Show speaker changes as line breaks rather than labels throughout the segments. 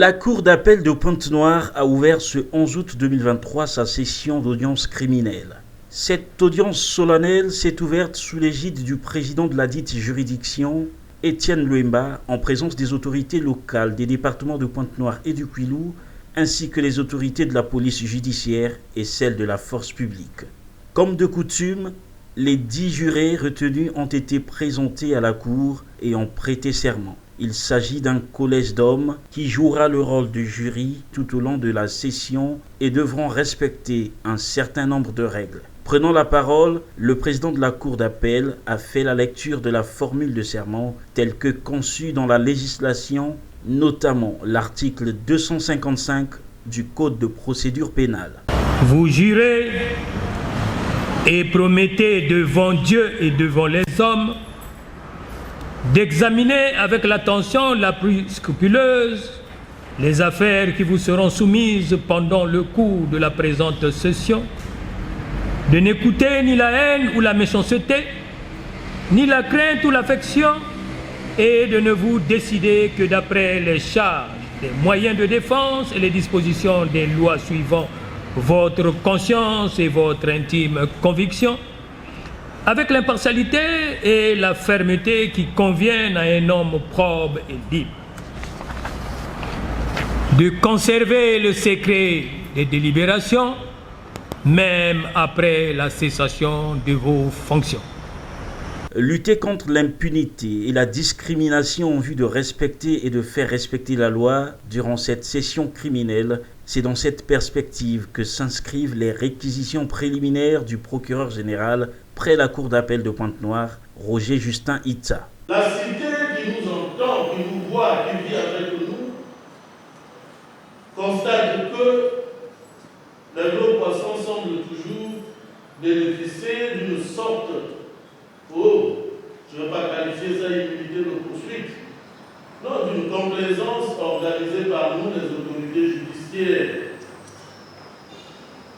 La Cour d'appel de Pointe-Noire a ouvert ce 11 août 2023 sa session d'audience criminelle. Cette audience solennelle s'est ouverte sous l'égide du président de la dite juridiction, Étienne Louemba, en présence des autorités locales des départements de Pointe-Noire et du Kouilou, ainsi que les autorités de la police judiciaire et celles de la force publique. Comme de coutume, les 10 jurés retenus ont été présentés à la Cour et ont prêté serment. Il s'agit d'un collège d'hommes qui jouera le rôle de jury tout au long de la session et devront respecter un certain nombre de règles. Prenant la parole, le président de la Cour d'appel a fait la lecture de la formule de serment telle que conçue dans la législation, notamment l'article 255 du Code de procédure pénale.
Vous jurez et promettez devant Dieu et devant les hommes d'examiner avec l'attention la plus scrupuleuse les affaires qui vous seront soumises pendant le cours de la présente session, de n'écouter ni la haine ou la méchanceté, ni la crainte ou l'affection, et de ne vous décider que d'après les charges, les moyens de défense et les dispositions des lois suivant votre conscience et votre intime conviction, avec l'impartialité et la fermeté qui conviennent à un homme probe et libre. De conserver le secret des délibérations, même après la cessation de vos fonctions.
Lutter contre l'impunité et la discrimination en vue de respecter et de faire respecter la loi durant cette session criminelle, c'est dans cette perspective que s'inscrivent les réquisitions préliminaires du procureur général près la Cour d'appel de Pointe-Noire, Roger Justin Itza.
La cité qui nous entend, qui nous voit, qui vit avec nous, constate que les gros poissons semblent toujours bénéficier d'une sorte, je ne vais pas qualifier ça d'immunité de poursuite, non, d'une complaisance organisée par nous, les autorités judiciaires.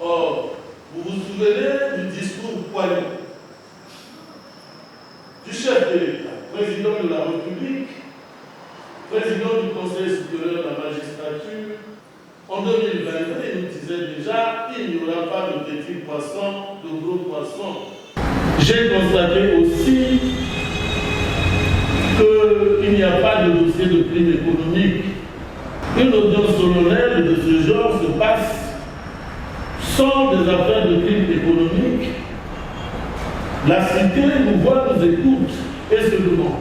Or, vous vous souvenez du discours poilu du chef de l'État, président de la République, président du Conseil supérieur de la magistrature. En 2022, il nous disait déjà qu'il n'y aura pas de petits poissons, de gros poissons. J'ai constaté aussi qu'il n'y a pas de dossier de crime économique. Une audience solennelle de ce genre se passe sans des affaires de crime économique. La cité nous voit, nous écoute et se demande.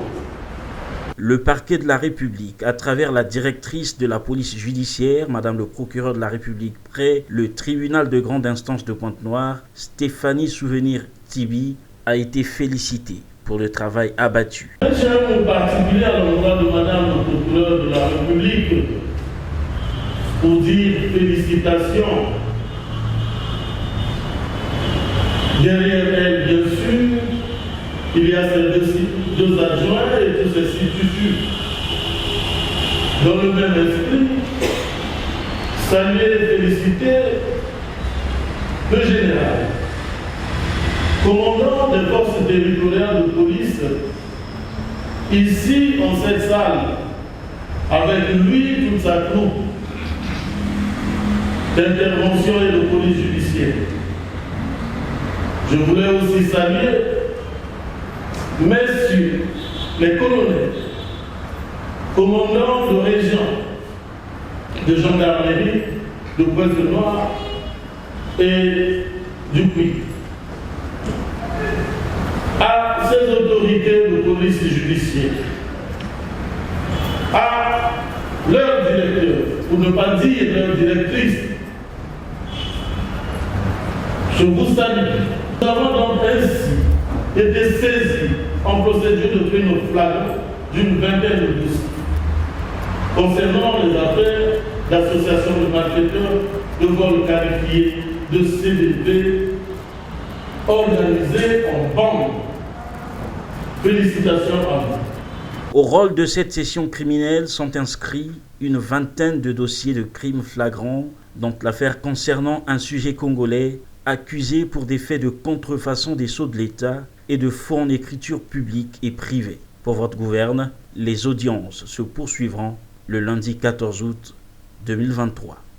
Le parquet de la République, à travers la directrice de la police judiciaire, Madame le procureur de la République près le tribunal de grande instance de Pointe-Noire, Stéphanie Souvenir Tibi, a été félicitée pour le travail abattu.
Un chien en particulier à l'endroit de Madame le procureur de la République pour dire félicitations. Derrière elle, bien sûr, il y a ces deux adjoints et tous ces substituts. Dans le même esprit, saluer et féliciter le général, commandant des forces territoriales de police, ici en cette salle, avec lui toute sa troupe d'intervention et de police judiciaire. Je voulais aussi saluer messieurs les colonels, commandants de région, de gendarmerie, de Pointe-Noire et du Kouilou. À ces autorités de police judiciaire, à leur directeur, pour ne pas dire leur directrice, je vous salue. Nous avons donc ainsi été saisis en procédure de crime flagrant d'une vingtaine de dossiers concernant les affaires d'association de malfaiteurs, de vol qualifié, de CDP, organisés en bande. Félicitations à vous.
Au rôle de cette session criminelle sont inscrits une vingtaine de dossiers de crimes flagrants, dont l'affaire concernant un sujet congolais accusé pour des faits de contrefaçon des sceaux de l'État et de faux en écriture publique et privée. Pour votre gouverne, les audiences se poursuivront le lundi 14 août 2023.